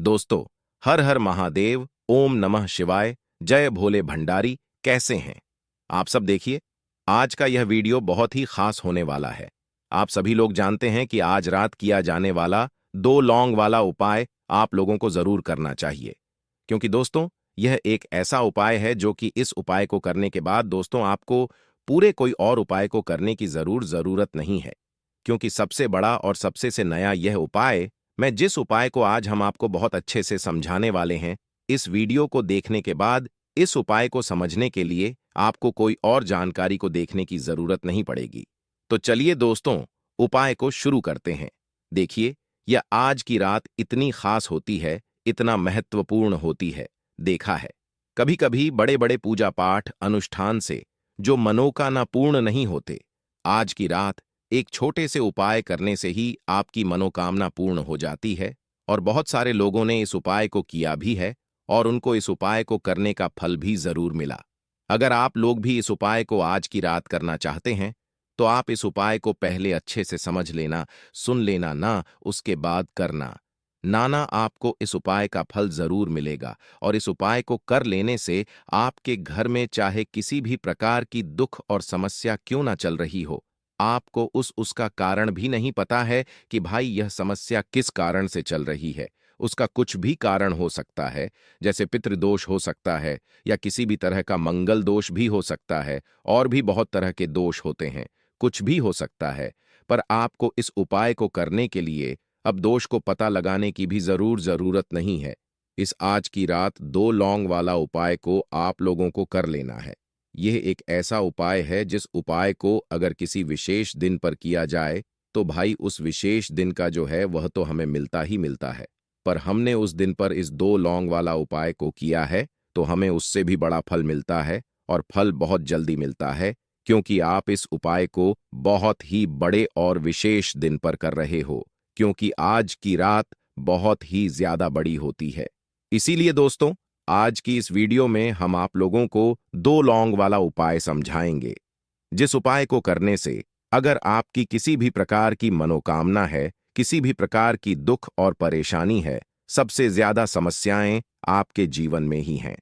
दोस्तों, हर हर महादेव, ओम नमः शिवाय, जय भोले भंडारी। कैसे हैं आप सब? देखिए, आज का यह वीडियो बहुत ही खास होने वाला है। आप सभी लोग जानते हैं कि आज रात किया जाने वाला 2 लौंग वाला उपाय आप लोगों को जरूर करना चाहिए, क्योंकि दोस्तों यह एक ऐसा उपाय है जो कि इस उपाय को करने के बाद दोस्तों आपको पूरे कोई और उपाय को करने की जरूरत नहीं है, क्योंकि सबसे बड़ा और सबसे से नया यह उपाय, मैं जिस उपाय को आज हम आपको बहुत अच्छे से समझाने वाले हैं, इस वीडियो को देखने के बाद इस उपाय को समझने के लिए आपको कोई और जानकारी को देखने की जरूरत नहीं पड़ेगी। तो चलिए दोस्तों, उपाय को शुरू करते हैं। देखिए, यह आज की रात इतनी खास होती है, इतना महत्वपूर्ण होती है। देखा है, कभी कभी बड़े बड़े पूजा पाठ अनुष्ठान से जो मनोकामना पूर्ण नहीं होते, आज की रात एक छोटे से उपाय करने से ही आपकी मनोकामना पूर्ण हो जाती है। और बहुत सारे लोगों ने इस उपाय को किया भी है और उनको इस उपाय को करने का फल भी जरूर मिला। अगर आप लोग भी इस उपाय को आज की रात करना चाहते हैं, तो आप इस उपाय को पहले अच्छे से समझ लेना, सुन लेना ना, उसके बाद करना। नाना आपको इस उपाय का फल जरूर मिलेगा और इस उपाय को कर लेने से आपके घर में चाहे किसी भी प्रकार की दुख और समस्या क्यों ना चल रही हो, आपको उसका कारण भी नहीं पता है कि भाई यह समस्या किस कारण से चल रही है। उसका कुछ भी कारण हो सकता है, जैसे पितृदोष हो सकता है या किसी भी तरह का मंगल दोष भी हो सकता है, और भी बहुत तरह के दोष होते हैं, कुछ भी हो सकता है। पर आपको इस उपाय को करने के लिए अब दोष को पता लगाने की भी जरूरत नहीं है। इस आज की रात 2 लौंग वाला उपाय को आप लोगों को कर लेना है। यह एक ऐसा उपाय है जिस उपाय को अगर किसी विशेष दिन पर किया जाए तो भाई उस विशेष दिन का जो है वह तो हमें मिलता ही मिलता है। पर हमने उस दिन पर इस 2 लौंग वाला उपाय को किया है तो हमें उससे भी बड़ा फल मिलता है, और फल बहुत जल्दी मिलता है, क्योंकि आप इस उपाय को बहुत ही बड़े और विशेष दिन पर कर रहे हो, क्योंकि आज की रात बहुत ही ज्यादा बड़ी होती है। इसीलिए दोस्तों, आज की इस वीडियो में हम आप लोगों को 2 लौंग वाला उपाय समझाएंगे, जिस उपाय को करने से अगर आपकी किसी भी प्रकार की मनोकामना है, किसी भी प्रकार की दुख और परेशानी है, सबसे ज्यादा समस्याएं आपके जीवन में ही हैं।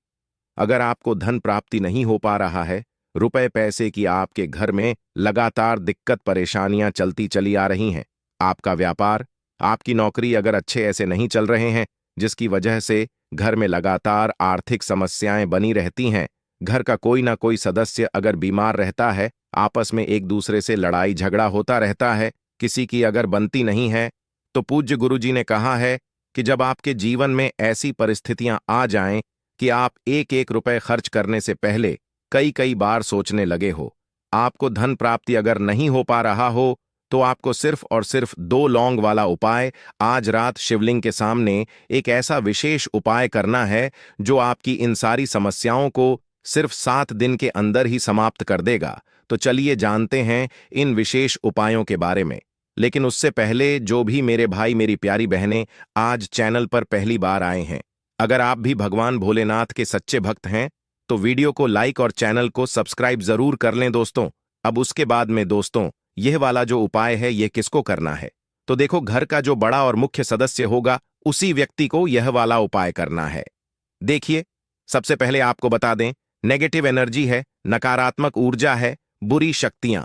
अगर आपको धन प्राप्ति नहीं हो पा रहा है, रुपए पैसे की आपके घर में लगातार दिक्कत परेशानियां चलती चली आ रही हैं, आपका व्यापार, आपकी नौकरी अगर अच्छे ऐसे नहीं चल रहे हैं, जिसकी वजह से घर में लगातार आर्थिक समस्याएं बनी रहती हैं, घर का कोई ना कोई सदस्य अगर बीमार रहता है, आपस में एक दूसरे से लड़ाई झगड़ा होता रहता है, किसी की अगर बनती नहीं है, तो पूज्य गुरुजी ने कहा है कि जब आपके जीवन में ऐसी परिस्थितियां आ जाएं कि आप एक एक रुपए खर्च करने से पहले कई कई बार सोचने लगे हो, आपको धन प्राप्ति अगर नहीं हो पा रहा हो, तो आपको सिर्फ और सिर्फ 2 लौंग वाला उपाय आज रात शिवलिंग के सामने एक ऐसा विशेष उपाय करना है जो आपकी इन सारी समस्याओं को सिर्फ 7 दिन के अंदर ही समाप्त कर देगा। तो चलिए जानते हैं इन विशेष उपायों के बारे में। लेकिन उससे पहले जो भी मेरे भाई मेरी प्यारी बहनें आज चैनल पर पहली बार आए हैं, अगर आप भी भगवान भोलेनाथ के सच्चे भक्त हैं तो वीडियो को लाइक और चैनल को सब्सक्राइब जरूर कर लें दोस्तों। अब उसके बाद में दोस्तों, यह वाला जो उपाय है यह किसको करना है, तो देखो, घर का जो बड़ा और मुख्य सदस्य होगा उसी व्यक्ति को यह वाला उपाय करना है। देखिए, सबसे पहले आपको बता दें, नेगेटिव एनर्जी है, नकारात्मक ऊर्जा है, बुरी शक्तियां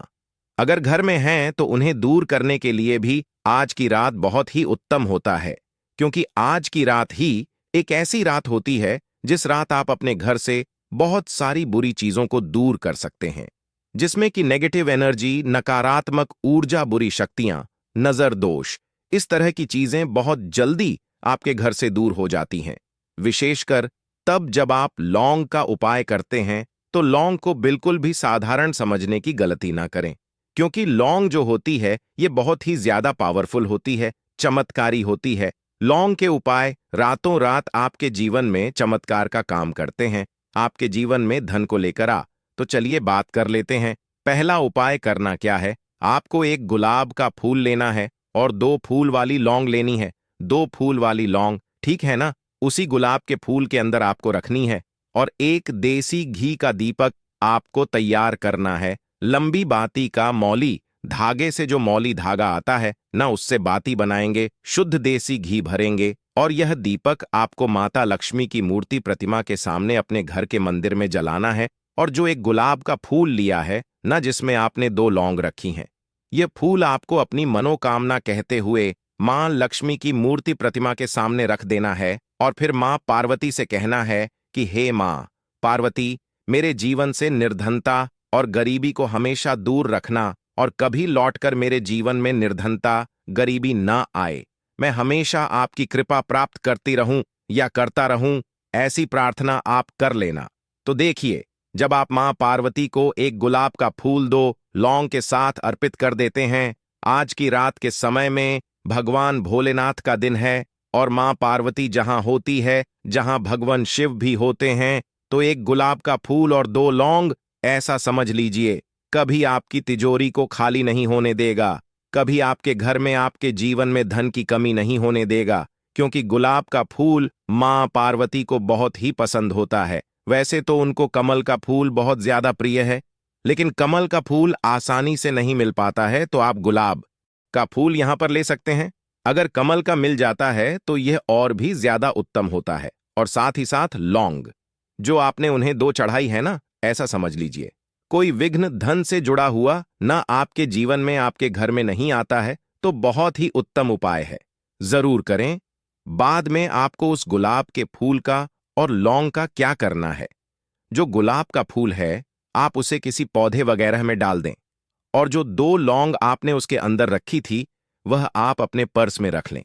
अगर घर में हैं तो उन्हें दूर करने के लिए भी आज की रात बहुत ही उत्तम होता है, क्योंकि आज की रात ही एक ऐसी रात होती है जिस रात आप अपने घर से बहुत सारी बुरी चीजों को दूर कर सकते हैं, जिसमें कि नेगेटिव एनर्जी, नकारात्मक ऊर्जा, बुरी शक्तियां, नजर दोष, इस तरह की चीजें बहुत जल्दी आपके घर से दूर हो जाती हैं। विशेषकर तब जब आप लौंग का उपाय करते हैं तो लौंग को बिल्कुल भी साधारण समझने की गलती ना करें, क्योंकि लौंग जो होती है ये बहुत ही ज्यादा पावरफुल होती है, चमत्कारी होती है। लौंग के उपाय रातों रात आपके जीवन में चमत्कार का काम करते हैं, आपके जीवन में धन को लेकर आ। तो चलिए बात कर लेते हैं। पहला उपाय करना क्या है, आपको एक गुलाब का फूल लेना है और 2 फूल वाली लौंग लेनी है। 2 फूल वाली लौंग, ठीक है ना, उसी गुलाब के फूल के अंदर आपको रखनी है, और एक देसी घी का दीपक आपको तैयार करना है। लंबी बाती का मौली धागे से जो मौली धागा आता है ना, उससे बाती बनाएंगे, शुद्ध देसी घी भरेंगे और यह दीपक आपको माता लक्ष्मी की मूर्ति प्रतिमा के सामने अपने घर के मंदिर में जलाना है। और जो एक गुलाब का फूल लिया है ना, जिसमें आपने 2 लौंग रखी हैं, यह फूल आपको अपनी मनोकामना कहते हुए मां लक्ष्मी की मूर्ति प्रतिमा के सामने रख देना है और फिर मां पार्वती से कहना है कि हे मां पार्वती, मेरे जीवन से निर्धनता और गरीबी को हमेशा दूर रखना और कभी लौटकर मेरे जीवन में निर्धनता गरीबी ना आए। मैं हमेशा आपकी कृपा प्राप्त करती रहूं या करता रहूं, ऐसी प्रार्थना आप कर लेना। तो देखिए, जब आप मां पार्वती को एक गुलाब का फूल 2 लौंग के साथ अर्पित कर देते हैं, आज की रात के समय में भगवान भोलेनाथ का दिन है और मां पार्वती जहां होती है, जहां भगवान शिव भी होते हैं, तो एक गुलाब का फूल और 2 लौंग, ऐसा समझ लीजिए, कभी आपकी तिजोरी को खाली नहीं होने देगा, कभी आपके घर में, आपके जीवन में धन की कमी नहीं होने देगा, क्योंकि गुलाब का फूल मां पार्वती को बहुत ही पसंद होता है। वैसे तो उनको कमल का फूल बहुत ज्यादा प्रिय है, लेकिन कमल का फूल आसानी से नहीं मिल पाता है, तो आप गुलाब का फूल यहां पर ले सकते हैं। अगर कमल का मिल जाता है तो यह और भी ज्यादा उत्तम होता है। और साथ ही साथ लौंग, जो आपने उन्हें 2 चढ़ाई है ना, ऐसा समझ लीजिए, कोई विघ्न धन से जुड़ा हुआ ना आपके जीवन में, आपके घर में नहीं आता है, तो बहुत ही उत्तम उपाय है, जरूर करें। बाद में आपको उस गुलाब के फूल का और लौंग का क्या करना है, जो गुलाब का फूल है आप उसे किसी पौधे वगैरह में डाल दें और जो 2 लौंग आपने उसके अंदर रखी थी वह आप अपने पर्स में रख लें।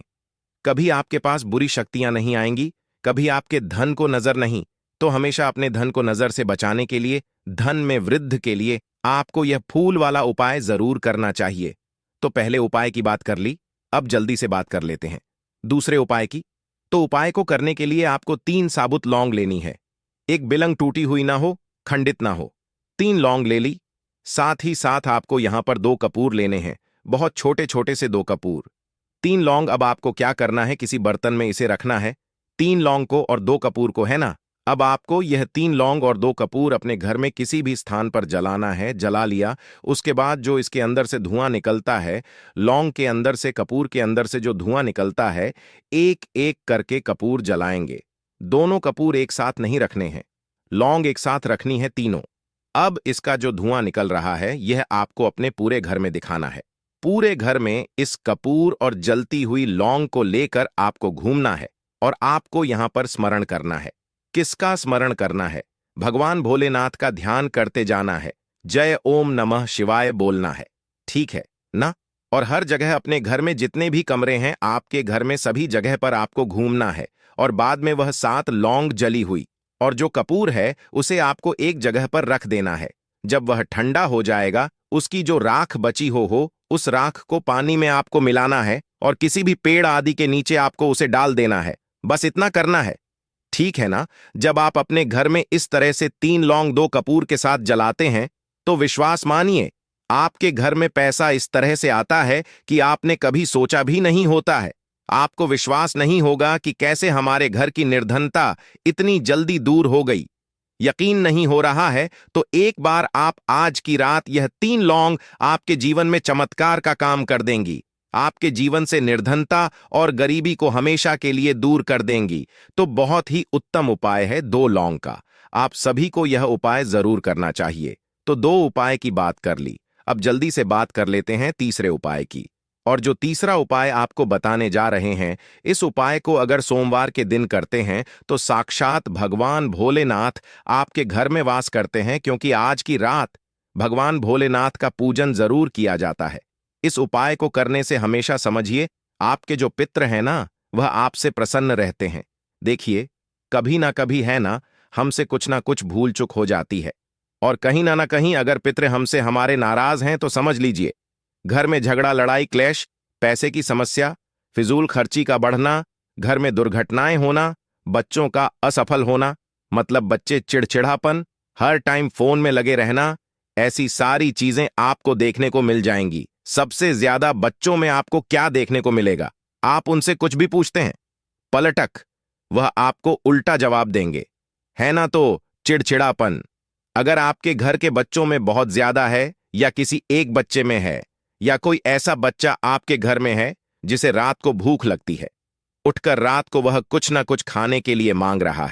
कभी आपके पास बुरी शक्तियां नहीं आएंगी, कभी आपके धन को नजर नहीं, तो हमेशा अपने धन को नजर से बचाने के लिए, धन में वृद्धि के लिए आपको यह फूल वाला उपाय जरूर करना चाहिए। तो पहले उपाय की बात कर ली, अब जल्दी से बात कर लेते हैं दूसरे उपाय की। तो उपाय को करने के लिए आपको 3 साबुत लौंग लेनी है, एक बिलंग टूटी हुई ना हो, खंडित ना हो, 3 लौंग ले ली। साथ ही साथ आपको यहां पर 2 कपूर लेने हैं, बहुत छोटे छोटे से 2 कपूर। 3 लौंग अब आपको क्या करना है, किसी बर्तन में इसे रखना है, 3 लौंग को और 2 कपूर को, है ना। अब आपको यह 3 लौंग और 2 कपूर अपने घर में किसी भी स्थान पर जलाना है। जला लिया, उसके बाद जो इसके अंदर से धुआं निकलता है, लौंग के अंदर से, कपूर के अंदर से जो धुआं निकलता है, एक एक करके कपूर जलाएंगे। दोनों कपूर एक साथ नहीं रखने हैं, लौंग एक साथ रखनी है तीनों। अब इसका जो धुआं निकल रहा है, यह आपको अपने पूरे घर में दिखाना है। पूरे घर में इस कपूर और जलती हुई लौंग को लेकर आपको घूमना है और आपको यहां पर स्मरण करना है। किसका स्मरण करना है? भगवान भोलेनाथ का ध्यान करते जाना है, जय ओम नमः शिवाय बोलना है, ठीक है ना। और हर जगह अपने घर में जितने भी कमरे हैं आपके घर में, सभी जगह पर आपको घूमना है और बाद में वह 7 लौंग जली हुई और जो कपूर है उसे आपको एक जगह पर रख देना है। जब वह ठंडा हो जाएगा, उसकी जो राख बची हो उस राख को पानी में आपको मिलाना है और किसी भी पेड़ आदि के नीचे आपको उसे डाल देना है। बस इतना करना है, ठीक है ना। जब आप अपने घर में इस तरह से 3 लौंग 2 कपूर के साथ जलाते हैं, तो विश्वास मानिए, आपके घर में पैसा इस तरह से आता है कि आपने कभी सोचा भी नहीं होता है। आपको विश्वास नहीं होगा कि कैसे हमारे घर की निर्धनता इतनी जल्दी दूर हो गई। यकीन नहीं हो रहा है तो एक बार आप आज की रात यह 3 लौंग आपके जीवन में चमत्कार का काम कर देंगी, आपके जीवन से निर्धनता और गरीबी को हमेशा के लिए दूर कर देंगी। तो बहुत ही उत्तम उपाय है 2 लौंग का, आप सभी को यह उपाय जरूर करना चाहिए। तो 2 उपाय की बात कर ली, अब जल्दी से बात कर लेते हैं तीसरे उपाय की। और जो तीसरा उपाय आपको बताने जा रहे हैं, इस उपाय को अगर सोमवार के दिन करते हैं तो साक्षात भगवान भोलेनाथ आपके घर में वास करते हैं, क्योंकि आज की रात भगवान भोलेनाथ का पूजन जरूर किया जाता है। इस उपाय को करने से हमेशा समझिए, आपके जो पितृ हैं ना, वह आपसे प्रसन्न रहते हैं। देखिए, कभी ना कभी है ना, हमसे कुछ ना कुछ भूल चूक हो जाती है और कहीं ना कहीं अगर पितृ हमसे हमारे नाराज हैं तो समझ लीजिए, घर में झगड़ा, लड़ाई, क्लेश, पैसे की समस्या, फिजूल खर्ची का बढ़ना, घर में दुर्घटनाएं होना, बच्चों का असफल होना, मतलब बच्चे चिड़चिड़ापन, हर टाइम फोन में लगे रहना, ऐसी सारी चीजें आपको देखने को मिल जाएंगी। सबसे ज्यादा बच्चों में आपको क्या देखने को मिलेगा? आप उनसे कुछ भी पूछते हैं, पलटक, वह आपको उल्टा जवाब देंगे, है ना। तो चिड़चिड़ापन अगर आपके घर के बच्चों में बहुत ज्यादा है या किसी एक बच्चे में है, या कोई ऐसा बच्चा आपके घर में है जिसे रात को भूख लगती है, उठकर रात को वह कुछ ना कुछ खाने के लिए मांग रहा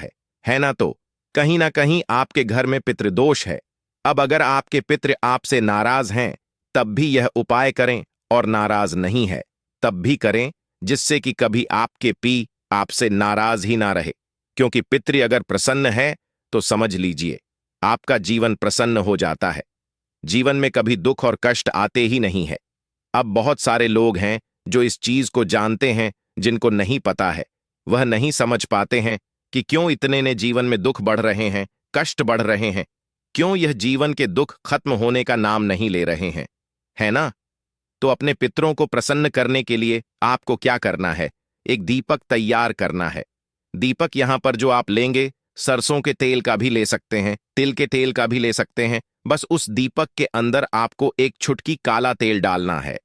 है ना? तो कहीं ना कहीं आपके घर में पितृदोष है। अब अगर आपके पितृ आपसे नाराज हैं, तब भी यह उपाय करें, और नाराज नहीं है तब भी करें, जिससे कि कभी आपके पी आपसे नाराज ही ना रहे। क्योंकि पितृ अगर प्रसन्न है तो समझ लीजिए आपका जीवन प्रसन्न हो जाता है। जीवन में कभी दुख और कष्ट आते ही नहीं है। अब बहुत सारे लोग हैं जो इस चीज को जानते हैं, जिनको नहीं पता है। वह नहीं समझ पाते हैं कि क्यों इतने ने जीवन में दुख बढ़ रहे हैं, कष्ट बढ़ रहे हैं, क्यों यह जीवन के दुख खत्म होने का नाम नहीं ले रहे हैं, है ना? तो अपने पितरों को प्रसन्न करने के लिए आपको क्या करना है? एक दीपक तैयार करना है। दीपक यहां पर जो आप लेंगे, सरसों के तेल का भी ले सकते हैं, तिल के तेल का भी ले सकते हैं। बस उस दीपक के अंदर आपको एक चुटकी काला तेल डालना है।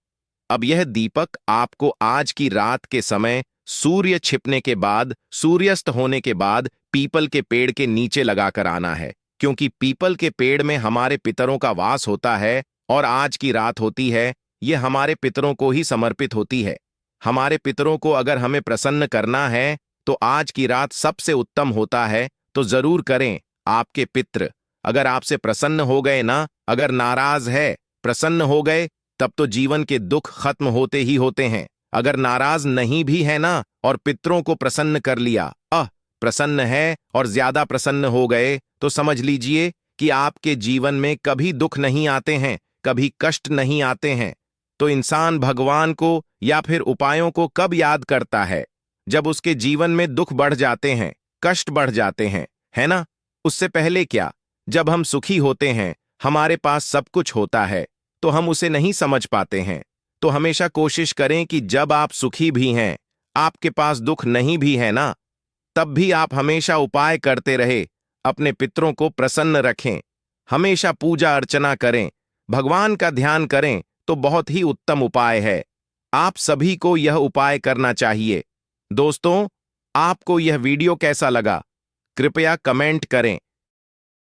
अब यह दीपक आपको आज की रात के समय सूर्य छिपने के बाद, सूर्यास्त होने के बाद पीपल के पेड़ के नीचे लगाकर आना है। क्योंकि पीपल के पेड़ में हमारे पितरों का वास होता है, और आज की रात होती है, ये हमारे पितरों को ही समर्पित होती है। हमारे पितरों को अगर हमें प्रसन्न करना है तो आज की रात सबसे उत्तम होता है। तो जरूर करें। आपके पितृ अगर आपसे प्रसन्न हो गए ना, अगर नाराज है, प्रसन्न हो गए, तब तो जीवन के दुख खत्म होते ही होते हैं। अगर नाराज नहीं भी है ना, और पितरों को प्रसन्न कर लिया, प्रसन्न है और ज्यादा प्रसन्न हो गए, तो समझ लीजिए कि आपके जीवन में कभी दुख नहीं आते हैं, कभी कष्ट नहीं आते हैं। तो इंसान भगवान को या फिर उपायों को कब याद करता है? जब उसके जीवन में दुख बढ़ जाते हैं, कष्ट बढ़ जाते हैं, है ना? उससे पहले क्या? जब हम सुखी होते हैं, हमारे पास सब कुछ होता है, तो हम उसे नहीं समझ पाते हैं। तो हमेशा कोशिश करें कि जब आप सुखी भी हैं, आपके पास दुख नहीं भी है ना, तब भी आप हमेशा उपाय करते रहे, अपने पितरों को प्रसन्न रखें, हमेशा पूजा अर्चना करें, भगवान का ध्यान करें, तो बहुत ही उत्तम उपाय है। आप सभी को यह उपाय करना चाहिए। दोस्तों, आपको यह वीडियो कैसा लगा? कृपया कमेंट करें।